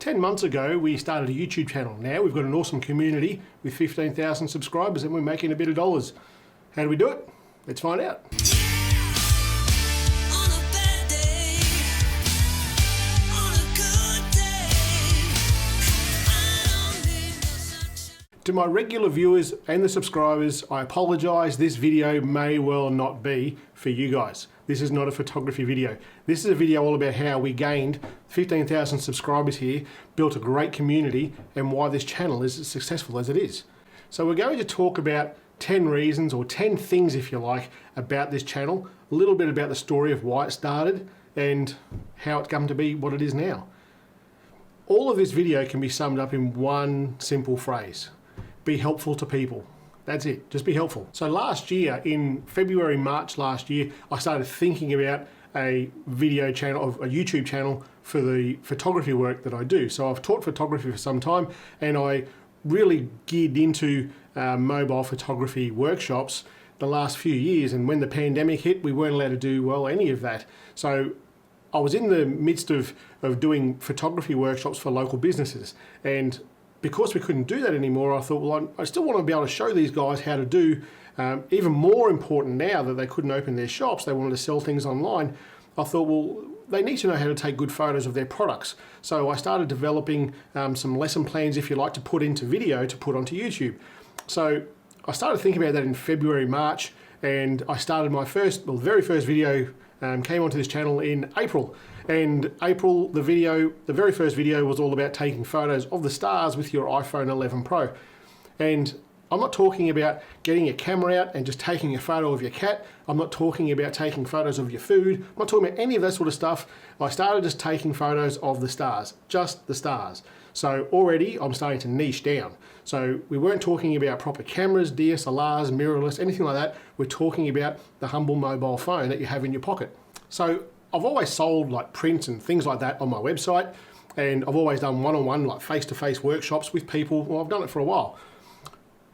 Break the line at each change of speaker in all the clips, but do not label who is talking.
10 months ago, we started a YouTube channel. Now we've got an awesome community with 15,000 subscribers and we're making a bit of dollars. How do we do it? Let's find out. To my regular viewers and the subscribers, I apologise, this video may well not be for you guys. This is not a photography video. This is a video all about how we gained 15,000 subscribers here, built a great community, and why this channel is as successful as it is. So we're going to talk about 10 reasons, or 10 things if you like, about this channel, a little bit about the story of why it started and how it's come to be what it is now. All of this video can be summed up in one simple phrase. Be helpful to people. That's it, just be helpful. So last year, in February, March last year, I started thinking about a video channel, a YouTube channel for the photography work that I do. So I've taught photography for some time and I really geared into mobile photography workshops the last few years, and when the pandemic hit, we weren't allowed to do, well, any of that. So I was in the midst of doing photography workshops for local businesses, and because we couldn't do that anymore, I thought, well, I still want to be able to show these guys how to do, even more important now that they couldn't open their shops, they wanted to sell things online. I thought, well, they need to know how to take good photos of their products. So I started developing some lesson plans, if you like, to put into video, to put onto YouTube. So I started thinking about that in February, March, and I started my very first video came onto this channel in April. And April, the very first video was all about taking photos of the stars with your iPhone 11 Pro. And I'm not talking about getting your camera out and just taking a photo of your cat. I'm not talking about taking photos of your food. I'm not talking about any of that sort of stuff. I started just taking photos of the stars, just the stars. So already I'm starting to niche down. So we weren't talking about proper cameras, DSLRs, mirrorless, anything like that. We're talking about the humble mobile phone that you have in your pocket. So I've always sold like prints and things like that on my website, and I've always done one-on-one, like face-to-face workshops with people. Well, I've done it for a while.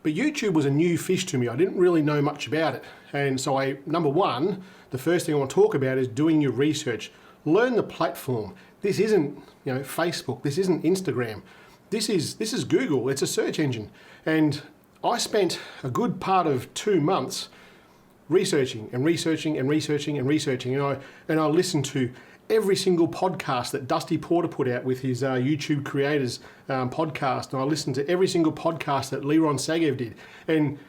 But YouTube was a new fish to me. I didn't really know much about it. And so number one, the first thing I want to talk about is doing your research. Learn the platform. This isn't, Facebook. This isn't Instagram. This is Google. It's a search engine. And I spent a good part of 2 months researching and researching and researching and researching. And I listened to every single podcast that Dusty Porter put out with his YouTube Creators podcast. And I listened to every single podcast that Liron Sagev did. And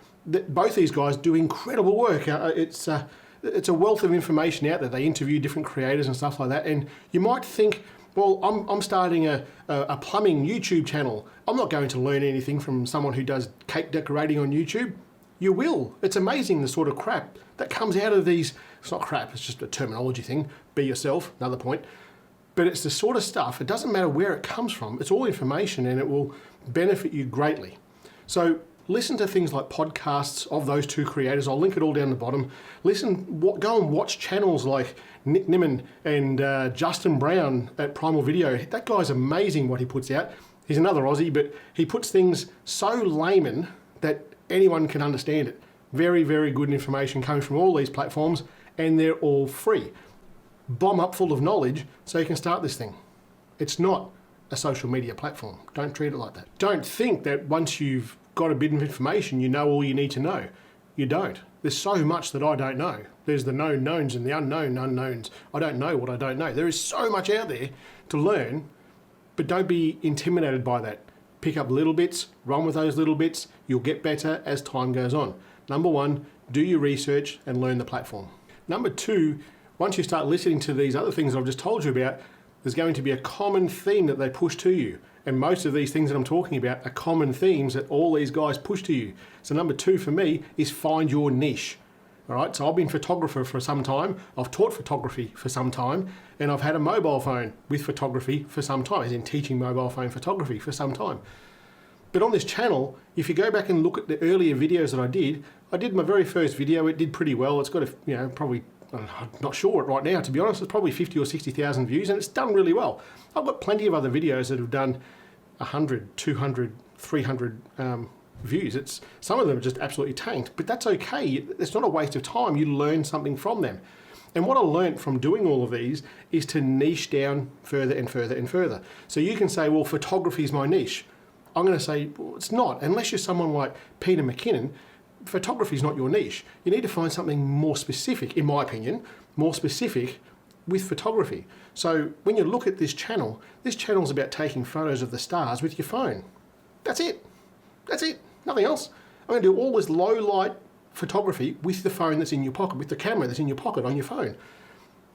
both these guys do incredible work. It's a wealth of information out there. They interview different creators and stuff like that. And you might think, well, I'm starting a plumbing YouTube channel. I'm not going to learn anything from someone who does cake decorating on YouTube. You will. It's amazing the sort of crap that comes out of these. It's not crap, it's just a terminology thing. Be yourself, another point. But it's the sort of stuff, it doesn't matter where it comes from. It's all information and it will benefit you greatly. So listen to things like podcasts of those two creators. I'll link it all down the bottom. Go and watch channels like Nick Nimmin and Justin Brown at Primal Video. That guy's amazing what he puts out. He's another Aussie, but he puts things so layman that anyone can understand it. Very, very good information coming from all these platforms, and they're all free. Bomb up full of knowledge so you can start this thing. It's not a social media platform. Don't treat it like that. Don't think that once you've got a bit of information, you know all you need to know. You don't. There's so much that I don't know. There's the known knowns and the unknown unknowns. I don't know what I don't know. There is so much out there to learn, but don't be intimidated by that. Pick up little bits, run with those little bits. You'll get better as time goes on. Number one, do your research and learn the platform. Number two, once you start listening to these other things I've just told you about, there's going to be a common theme that they push to you. And most of these things that I'm talking about are common themes that all these guys push to you. So number two for me is find your niche. All right, so I've been a photographer for some time, I've taught photography for some time, and I've had a mobile phone with photography for some time, as in teaching mobile phone photography for some time. But on this channel, if you go back and look at the earlier videos that I did my very first video, it did pretty well. It's got probably, I'm not sure right now, to be honest, it's probably 50 or 60,000 views, and it's done really well. I've got plenty of other videos that have done 100, 200, 300 views. Some of them are just absolutely tanked, but that's okay. It's not a waste of time. You learn something from them. And what I learned from doing all of these is to niche down further and further and further. So you can say, well, photography is my niche. I'm going to say, well, it's not. Unless you're someone like Peter McKinnon, photography is not your niche. You need to find something more specific, in my opinion, more specific with photography. So when you look at this channel is about taking photos of the stars with your phone. That's it. That's it. Nothing else. I'm going to do all this low light photography with the phone that's in your pocket, with the camera that's in your pocket on your phone.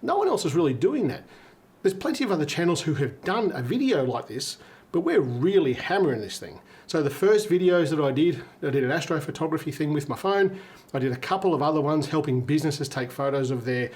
No one else is really doing that. There's plenty of other channels who have done a video like this, but we're really hammering this thing. So the first videos that I did an astrophotography thing with my phone. I did a couple of other ones helping businesses take photos of their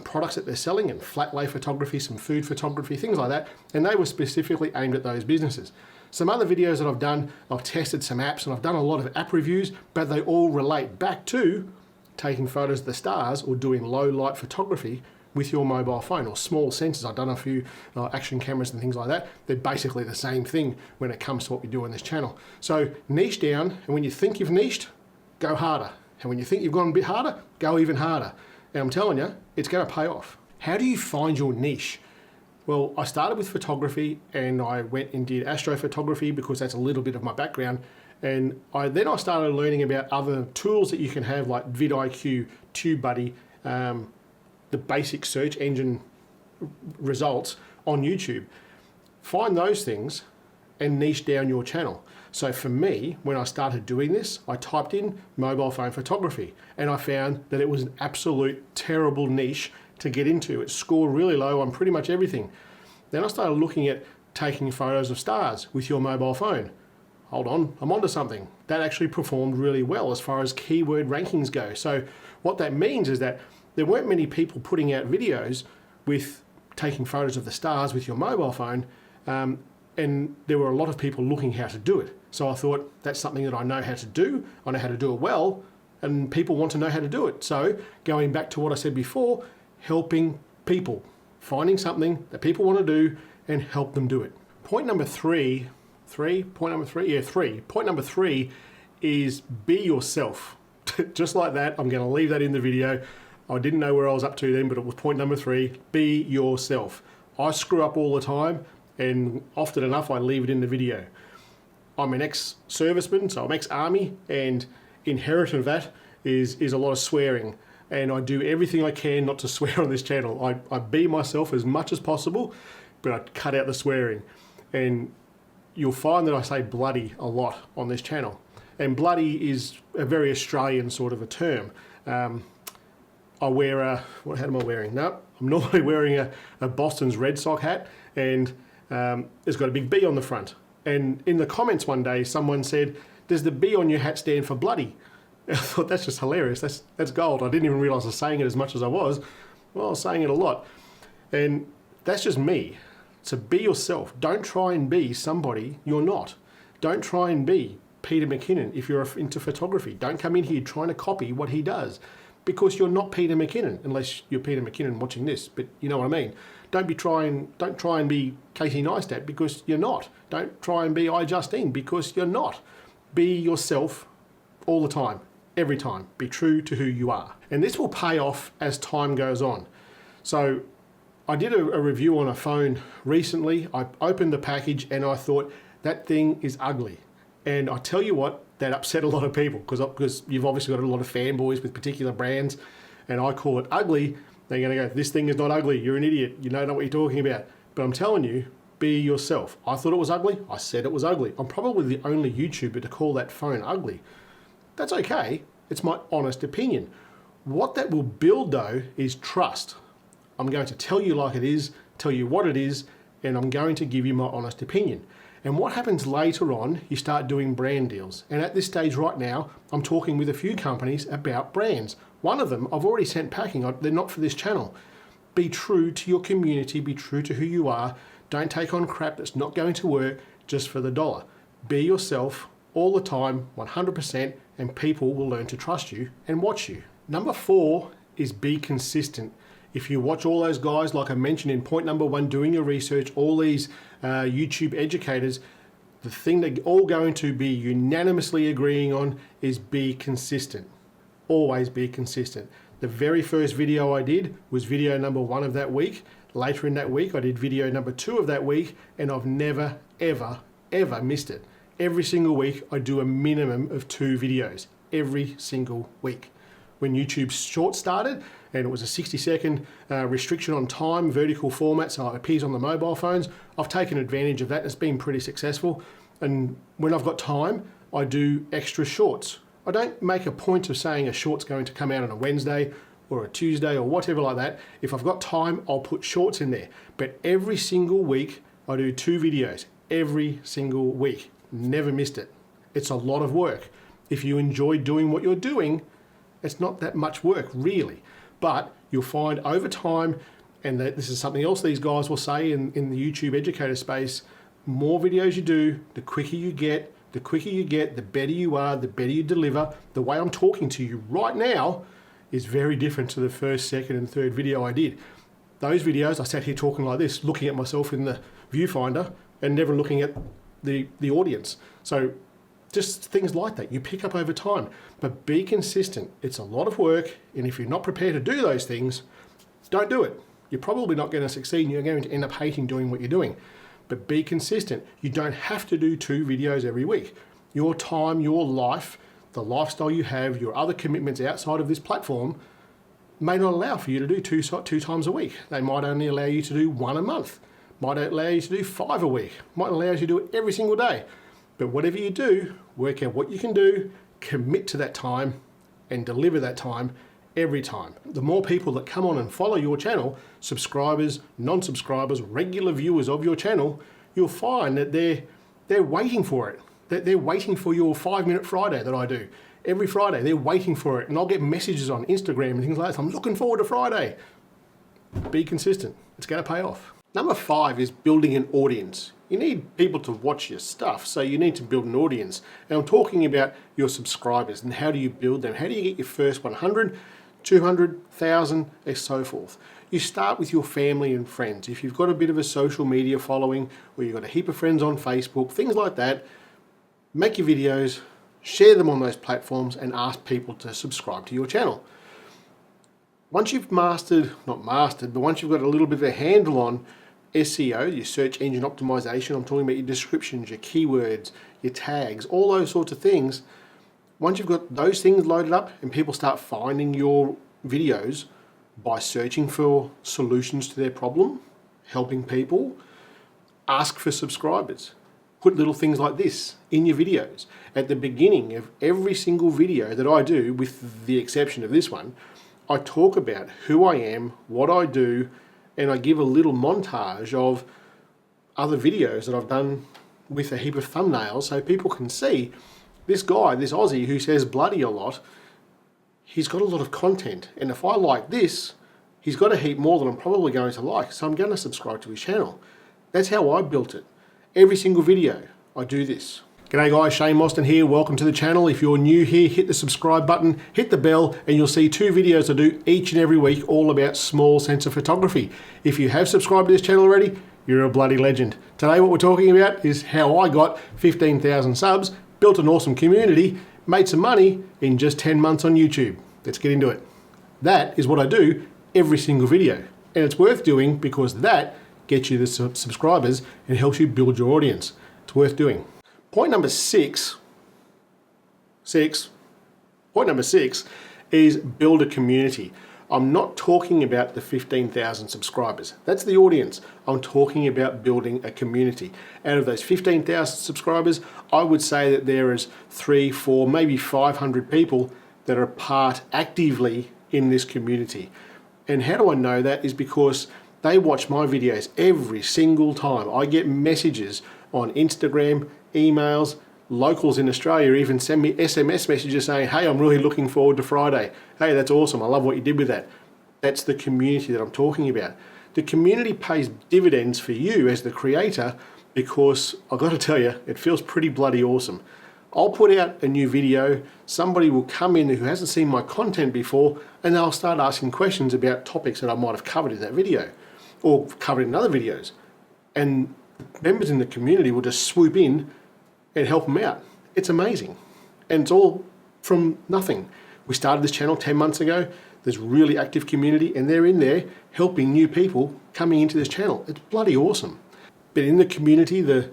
products that they're selling, and flat lay photography, some food photography, things like that. And they were specifically aimed at those businesses. Some other videos that I've done, I've tested some apps and I've done a lot of app reviews, but they all relate back to taking photos of the stars or doing low light photography with your mobile phone, or small sensors. I've done a few action cameras and things like that. They're basically the same thing when it comes to what we do on this channel. So niche down, and when you think you've niched, go harder. And when you think you've gone a bit harder, go even harder. And I'm telling you, it's going to pay off. How do you find your niche? Well, I started with photography and I went and did astrophotography because that's a little bit of my background. And then I started learning about other tools that you can have, like vidIQ, TubeBuddy, the basic search engine results on YouTube. Find those things and niche down your channel. So for me, when I started doing this, I typed in mobile phone photography and I found that it was an absolute terrible niche to get into. It scored really low on pretty much everything. Then I started looking at taking photos of stars with your mobile phone. Hold on, I'm onto something. That actually performed really well as far as keyword rankings go. So what that means is that there weren't many people putting out videos with taking photos of the stars with your mobile phone, and there were a lot of people looking how to do it. So I thought, that's something that I know how to do, I know how to do it well, and people want to know how to do it. So going back to what I said before, helping people, finding something that people want to do and help them do it. Point number three is be yourself. Just like that, I'm going to leave that in the video. I didn't know where I was up to then, but it was point number 3, be yourself. I screw up all the time, and often enough I leave it in the video. I'm an ex-serviceman, so I'm ex-army, and inherent of that is a lot of swearing. And I do everything I can not to swear on this channel. I be myself as much as possible, but I cut out the swearing. And you'll find that I say bloody a lot on this channel. And bloody is a very Australian sort of a term. I wear a, what hat am I wearing? No, I'm normally wearing a Boston's Red Sox hat, and it's got a big B on the front. And in the comments one day, someone said, does the B on your hat stand for bloody? I thought, that's just hilarious. That's gold. I didn't even realize I was saying it as much as I was. Well, I was saying it a lot. And that's just me. So be yourself. Don't try and be somebody you're not. Don't try and be Peter McKinnon if you're into photography. Don't come in here trying to copy what he does, because you're not Peter McKinnon, unless you're Peter McKinnon watching this, but you know what I mean. Don't try and be Casey Neistat, because you're not. Don't try and be iJustine, because you're not. Be yourself all the time, every time. Be true to who you are. And this will pay off as time goes on. So I did a review on a phone recently. I opened the package and I thought, that thing is ugly. And I tell you what, that upset a lot of people, because you've obviously got a lot of fanboys with particular brands, and I call it ugly. They're going to go, this thing is not ugly, you're an idiot, you don't know what you're talking about. But I'm telling you, be yourself. I thought it was ugly, I said it was ugly. I'm probably the only YouTuber to call that phone ugly. That's okay, it's my honest opinion. What that will build though is trust. I'm going to tell you like it is, tell you what it is, and I'm going to give you my honest opinion. And what happens later on, you start doing brand deals. And at this stage right now, I'm talking with a few companies about brands. One of them, I've already sent packing. They're not for this channel. Be true to your community. Be true to who you are. Don't take on crap that's not going to work just for the dollar. Be yourself all the time, 100%, and people will learn to trust you and watch you. Number 4 is be consistent. If you watch all those guys, like I mentioned in point number 1, doing your research, all these YouTube educators, the thing they're all going to be unanimously agreeing on is be consistent. Always be consistent. The very first video I did was video number 1 of that week. Later in that week, I did video number 2 of that week, and I've never, ever, ever missed it. Every single week, I do a minimum of 2 videos every single week. When YouTube Short started, and it was a 60-second restriction on time, vertical format, so it appears on the mobile phones, I've taken advantage of that. It's been pretty successful. And when I've got time, I do extra shorts. I don't make a point of saying a short's going to come out on a Wednesday or a Tuesday or whatever like that. If I've got time, I'll put shorts in there. But every single week, I do 2 videos. Every single week. Never missed it. It's a lot of work. If you enjoy doing what you're doing, it's not that much work, really. But you'll find over time, and this is something else these guys will say in the YouTube educator space, more videos you do, the quicker you get, the better you are, the better you deliver. The way I'm talking to you right now is very different to the first, second, and third video I did. Those videos, I sat here talking like this, looking at myself in the viewfinder and never looking at the audience. So just things like that, you pick up over time. But be consistent. It's a lot of work, and if you're not prepared to do those things, don't do it. You're probably not going to succeed, and you're going to end up hating doing what you're doing. But be consistent. You don't have to do 2 videos every week. Your time, your life, the lifestyle you have, your other commitments outside of this platform may not allow for you to do two times a week. They might only allow you to do 1 a month. Might allow you to do 5 a week. Might allow you to do it every single day. But whatever you do, work out what you can do, commit to that time, and deliver that time every time. The more people that come on and follow your channel, subscribers, non-subscribers, regular viewers of your channel, you'll find that they're waiting for it. They're waiting for your 5-minute Friday that I do. Every Friday, they're waiting for it. And I'll get messages on Instagram and things like that. I'm looking forward to Friday. Be consistent. It's going to pay off. Number 5 is building an audience. You need people to watch your stuff, so you need to build an audience. And I'm talking about your subscribers and how do you build them? How do you get your first 100, 200, 1,000, and so forth? You start with your family and friends. If you've got a bit of a social media following, or you've got a heap of friends on Facebook, things like that, make your videos, share them on those platforms, and ask people to subscribe to your channel. Once you've once you've got a little bit of a handle on SEO, your search engine optimization, I'm talking about your descriptions, your keywords, your tags, all those sorts of things. Once you've got those things loaded up and people start finding your videos by searching for solutions to their problem, helping people, ask for subscribers. Put little things like this in your videos. At the beginning of every single video that I do, with the exception of this one, I talk about who I am, what I do, and I give a little montage of other videos that I've done with a heap of thumbnails so people can see this guy, this Aussie who says bloody a lot, he's got a lot of content. And if I like this, he's got a heap more than I'm probably going to like, so I'm going to subscribe to his channel. That's how I built it. Every single video, I do this. G'day guys, Shane Mostyn here. Welcome to the channel. If you're new here, hit the subscribe button, hit the bell, and you'll see 2 videos I do each and every week all about small sensor photography. If you have subscribed to this channel already, you're a bloody legend. Today what we're talking about is how I got 15,000 subs, built an awesome community, made some money in just 10 months on YouTube. Let's get into it. That is what I do every single video. And it's worth doing because that gets you the subscribers and helps you build your audience. It's worth doing. Point number 6 is build a community. I'm not talking about the 15,000 subscribers. That's the audience. I'm talking about building a community. Out of those 15,000 subscribers, I would say that there is 300, 400, maybe 500 people that are part actively in this community. And how do I know that? Is because they watch my videos every single time. I get messages on Instagram, emails, locals in Australia even send me SMS messages saying, hey, I'm really looking forward to Friday. Hey, that's awesome. I love what you did with that. That's the community that I'm talking about. The community pays dividends for you as the creator because I've got to tell you, it feels pretty bloody awesome. I'll put out a new video, somebody will come in who hasn't seen my content before, and they'll start asking questions about topics that I might have covered in that video or covered in other videos. And members in the community will just swoop in and help them out. It's amazing. And it's all from nothing. We started this channel 10 months ago. There's really active community, and they're in there helping new people coming into this channel. It's bloody awesome. But in the community, the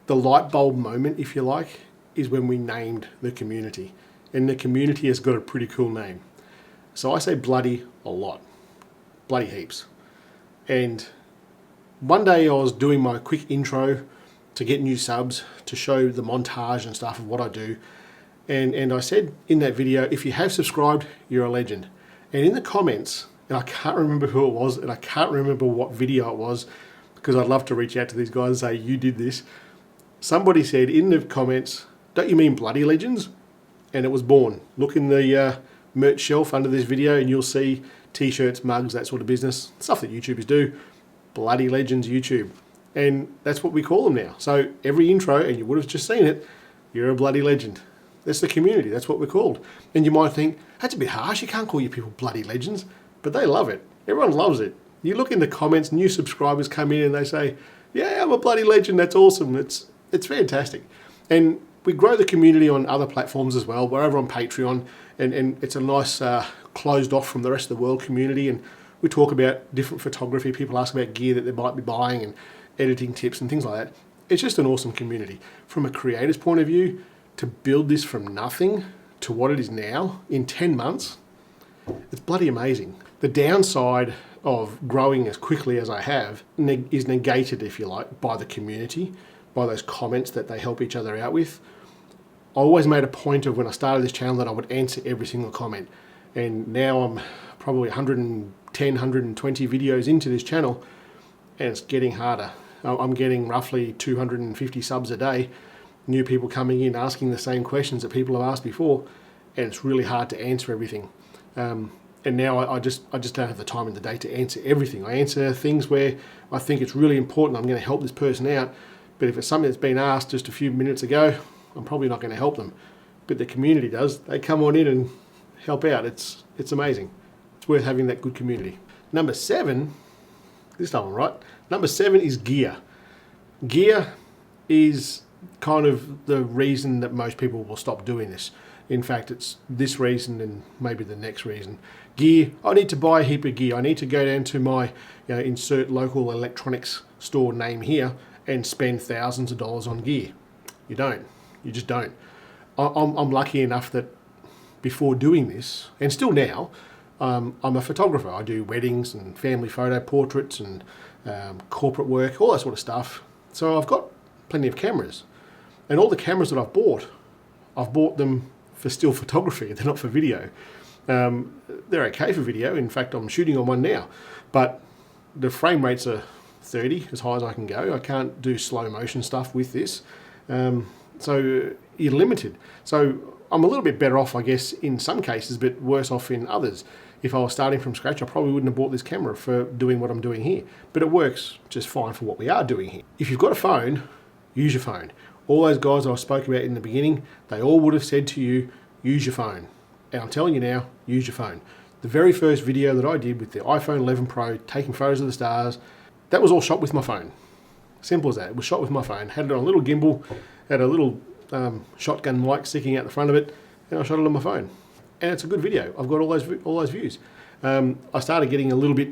light bulb moment, if you like, is when we named the community. And the community has got a pretty cool name. So I say bloody a lot. Bloody heaps. And one day I was doing my quick intro to get new subs, to show the montage and stuff of what I do. And I said in that video, if you have subscribed, you're a legend. And in the comments, and I can't remember who it was, and I can't remember what video it was, because I'd love to reach out to these guys and say, you did this. Somebody said in the comments, don't you mean bloody legends? And it was born. Look in the merch shelf under this video and you'll see t-shirts, mugs, that sort of business, stuff that YouTubers do. Bloody Legends YouTube. And that's what we call them now. So every intro, and you would have just seen it, you're a bloody legend. That's the community, that's what we're called. And you might think, that's a bit harsh, you can't call your people bloody legends, but they love it. Everyone loves it. You look in the comments, new subscribers come in and they say, yeah, I'm a bloody legend, that's awesome. It's fantastic. And we grow the community on other platforms as well. We're over on Patreon, and it's a nice closed off from the rest of the world community, and we talk about different photography. People ask about gear that they might be buying and editing tips and things like that. It's just an awesome community. From a creator's point of view, to build this from nothing to what it is now in 10 months, it's bloody amazing. The downside of growing as quickly as I have is negated, if you like, by the community, by those comments that they help each other out with. I always made a point of when I started this channel that I would answer every single comment. And now I'm probably 110, 120 videos into this channel, and it's getting harder. I'm getting roughly 250 subs a day, new people coming in asking the same questions that people have asked before, and it's really hard to answer everything. And now I just don't have the time in the day to answer everything. I answer things where I think it's really important, I'm going to help this person out, but if it's something that's been asked just a few minutes ago, I'm probably not going to help them. But the community does. They come on in and help out. It's amazing. It's worth having that good community. Number 7, this time I'm right. Number 7 is gear. Gear is kind of the reason that most people will stop doing this. In fact, it's this reason and maybe the next reason. Gear, I need to buy a heap of gear. I need to go down to my insert local electronics store name here and spend thousands of dollars on gear. You don't. You just don't. I'm lucky enough that before doing this, and still now, I'm a photographer. I do weddings and family photo portraits and corporate work, all that sort of stuff. So I've got plenty of cameras. And all the cameras that I've bought them for still photography. They're not for video. They're okay for video. In fact, I'm shooting on one now. But the frame rates are 30, as high as I can go. I can't do slow motion stuff with this. So you're limited. So I'm a little bit better off, I guess, in some cases, but worse off in others. If I was starting from scratch, I probably wouldn't have bought this camera for doing what I'm doing here. But it works just fine for what we are doing here. If you've got a phone, use your phone. All those guys I spoke about in the beginning, they all would have said to you, use your phone. And I'm telling you now, use your phone. The very first video that I did with the iPhone 11 Pro, taking photos of the stars, that was all shot with my phone. Simple as that. It was shot with my phone. Had it on a little gimbal, had a little shotgun mic sticking out the front of it, and I shot it on my phone. And it's a good video. I've got all those views. I started getting a little bit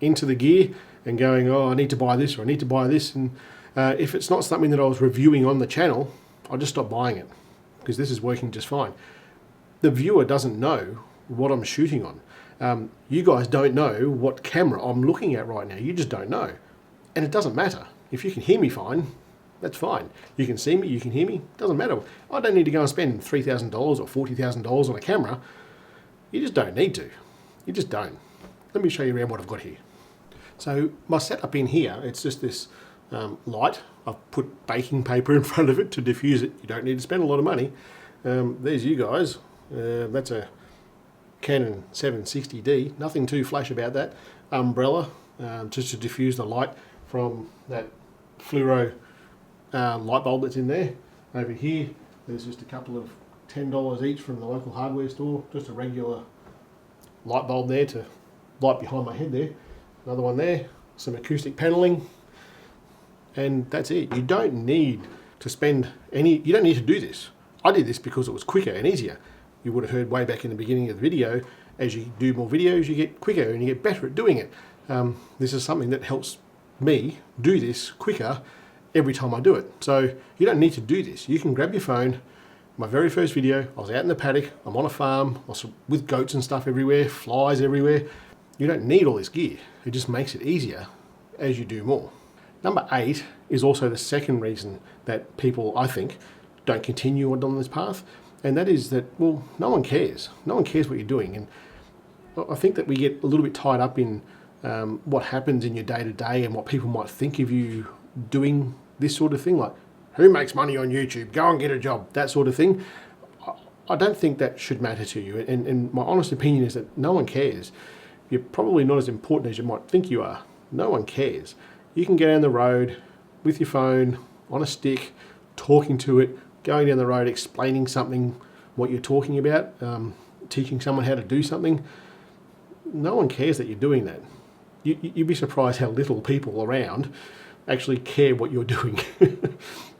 into the gear and going, oh, I need to buy this or I need to buy this. And if it's not something that I was reviewing on the channel, I'll just stop buying it because this is working just fine. The viewer doesn't know what I'm shooting on. You guys don't know what camera I'm looking at right now. You just don't know. And it doesn't matter. If you can hear me fine, that's fine. You can see me, you can hear me, doesn't matter. I don't need to go and spend $3,000 or $40,000 on a camera. You just don't need to. You just don't. Let me show you around what I've got here. So my setup in here, it's just this light. I've put baking paper in front of it to diffuse it. You don't need to spend a lot of money. There's you guys. That's a Canon 760D. Nothing too flash about that. Umbrella, just to diffuse the light from that fluoro light bulb that's in there. Over here, there's just a couple of $10 each from the local hardware store. Just a regular light bulb there to light behind my head there. Another one there. Some acoustic paneling. And that's it. You don't need to spend any, you don't need to do this. I did this because it was quicker and easier. You would have heard way back in the beginning of the video, As you do more videos, you get quicker and you get better at doing it. This is something that helps me do this quicker every time I do it. So you don't need to do this. You can grab your phone. My very first video, I was out in the paddock, I'm on a farm, I was with goats and stuff everywhere, flies everywhere. You don't need all this gear. It just makes it easier as you do more. Number 8 is also the second reason that people, I think, don't continue on this path. And that is that, well, no one cares. No one cares what you're doing. And I think that we get a little bit tied up in what happens in your day-to-day and what people might think of you doing this sort of thing, like, who makes money on YouTube? Go and get a job, that sort of thing. I don't think that should matter to you. And my honest opinion is that no one cares. You're probably not as important as you might think you are. No one cares. You can get down the road with your phone, on a stick, talking to it, going down the road, explaining something, what you're talking about, teaching someone how to do something. No one cares that you're doing that. You'd be surprised how little people around actually care what you're doing.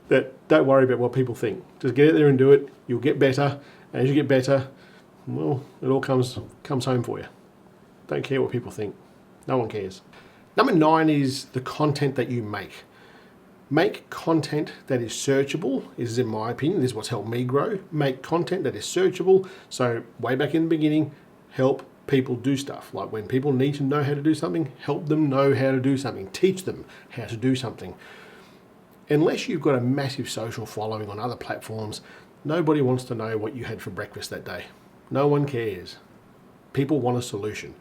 That don't worry about what people think. Just get out there and do it. You'll get better. And as you get better, well, it all comes home for you. Don't care what people think. No one cares. Number 9 is the content that you make. Make content that is searchable. This is in my opinion, this is what's helped me grow. Make content that is searchable. So way back in the beginning, help people do stuff. Like when people need to know how to do something, help them know how to do something. Teach them how to do something. Unless you've got a massive social following on other platforms, nobody wants to know what you had for breakfast that day. No one cares. People want a solution.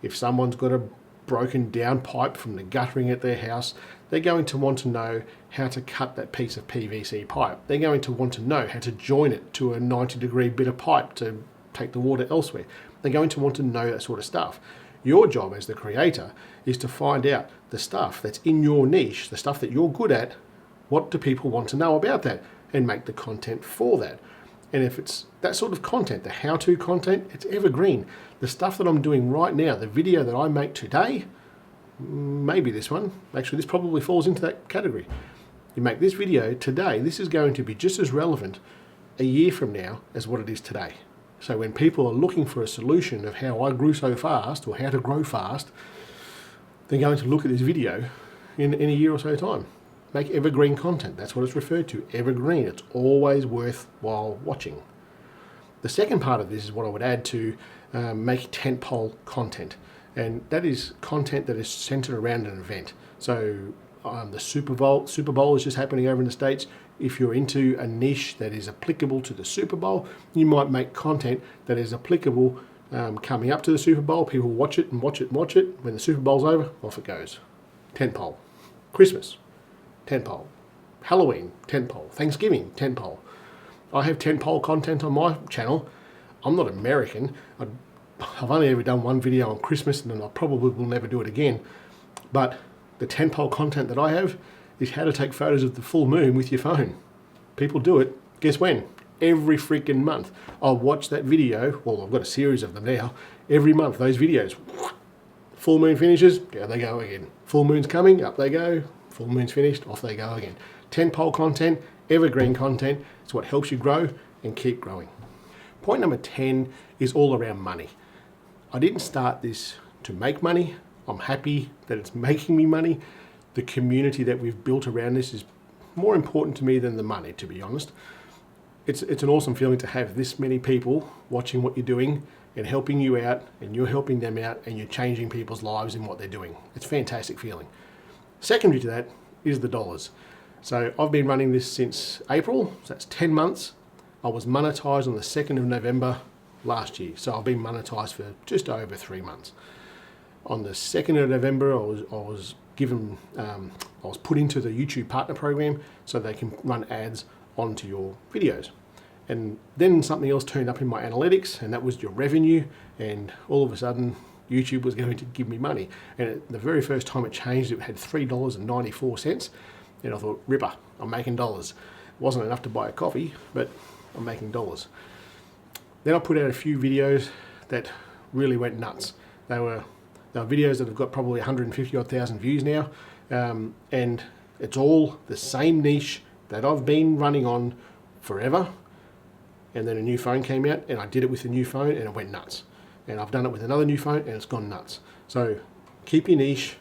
If someone's got a broken down pipe from the guttering at their house, they're going to want to know how to cut that piece of PVC pipe. They're going to want to know how to join it to a 90-degree bit of pipe to take the water elsewhere. They're going to want to know that sort of stuff. Your job as the creator is to find out the stuff that's in your niche, the stuff that you're good at. What do people want to know about that? And make the content for that. And if it's that sort of content, the how-to content, it's evergreen. The stuff that I'm doing right now, the video that I make today, maybe this one, actually this probably falls into that category. You make this video today, this is going to be just as relevant a year from now as what it is today. So when people are looking for a solution of how I grew so fast or how to grow fast, they're going to look at this video in a year or so time. Make evergreen content. That's what it's referred to, evergreen. It's always worthwhile watching. The second part of this is what I would add to make tentpole content. And that is content that is centered around an event. So the Super Bowl is just happening over in the States. If you're into a niche that is applicable to the Super Bowl, you might make content that is applicable coming up to the Super Bowl. People watch it and watch it and watch it. When the Super Bowl's over, off it goes. Tentpole. Christmas. Tentpole. Halloween, tentpole. Thanksgiving, tentpole. I have tentpole content on my channel. I'm not American. I've only ever done one video on Christmas and I probably will never do it again. But the tentpole content that I have is how to take photos of the full moon with your phone. People do it. Guess when? Every freaking month. I'll watch that video. Well, I've got a series of them now. Every month, those videos. Full moon finishes, down they go again. Full moon's coming, up they go. Full moon's finished, off they go again. Tentpole content, evergreen content, it's what helps you grow and keep growing. Point number 10 is all around money. I didn't start this to make money. I'm happy that it's making me money. The community that we've built around this is more important to me than the money, to be honest. It's an awesome feeling to have this many people watching what you're doing and helping you out, and you're helping them out, and you're changing people's lives in what they're doing. It's a fantastic feeling. Secondary to that is the dollars. So I've been running this since April, so that's 10 months. I was monetized on the 2nd of November last year, so I've been monetized for just over 3 months. On the 2nd of November, I was put into the YouTube partner program so they can run ads onto your videos. And then something else turned up in my analytics, and that was your revenue, and all of a sudden YouTube was going to give me money. And the very first time it changed, it had $3.94, and I thought, ripper, I'm making dollars. It wasn't enough to buy a coffee, but I'm making dollars. Then I put out a few videos that really went nuts. They were videos that have got probably 150,000 views now, and it's all the same niche that I've been running on forever. And then a new phone came out, and I did it with the new phone, and it went nuts. and I've done it with another new phone and it's gone nuts. So keep your niche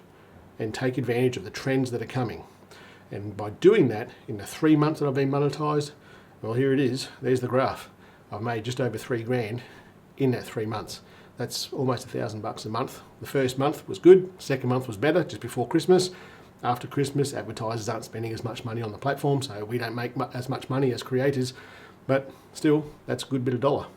and take advantage of the trends that are coming. And by doing that, in the 3 months that I've been monetized, well, here it is, there's the graph. I've made just over 3 grand in that 3 months. That's almost $1,000 a month. The first month was good, second month was better, just before Christmas. After Christmas, advertisers aren't spending as much money on the platform, so we don't make as much money as creators, but still, that's a good bit of dollar.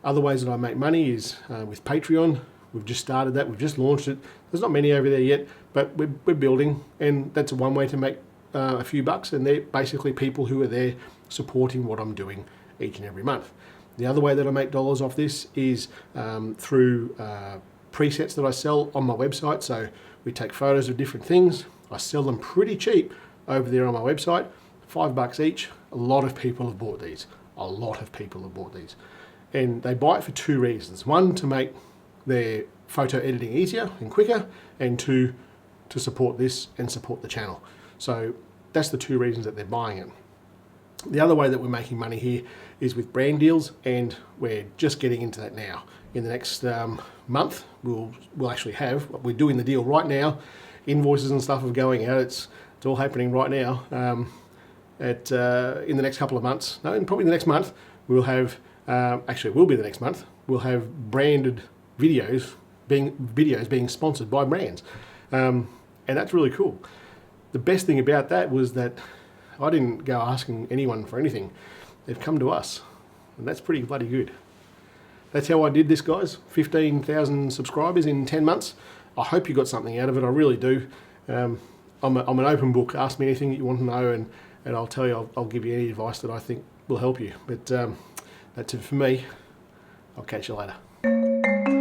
Other ways that I make money is with Patreon. We've just started that, we've just launched it. There's not many over there yet, but we're building, and that's one way to make a few bucks, and they're basically people who are there supporting what I'm doing each and every month. The other way that I make dollars off this is through presets that I sell on my website. So we take photos of different things. I sell them pretty cheap over there on my website, $5 each. A lot of people have bought these. A lot of people have bought these. And they buy it for 2 reasons. One, to make their photo editing easier and quicker, and 2, to support this and support the channel. So that's the 2 reasons that they're buying it. The other way that we're making money here is with brand deals, and we're just getting into that now. In the next month, we'll actually have, we're doing the deal right now. Invoices and stuff are going out. It's all happening right now. In the next couple of months, no, and probably the next month, we'll have, actually it will be the next month, we'll have branded videos being sponsored by brands. And that's really cool. The best thing about that was that I didn't go asking anyone for anything. They've come to us, and that's pretty bloody good. That's how I did this, guys. 15,000 subscribers in 10 months. I hope you got something out of it. I really do. I'm an open book. Ask me anything that you want to know, and I'll tell you. I'll give you any advice that I think will help you. But that's it for me. I'll catch you later.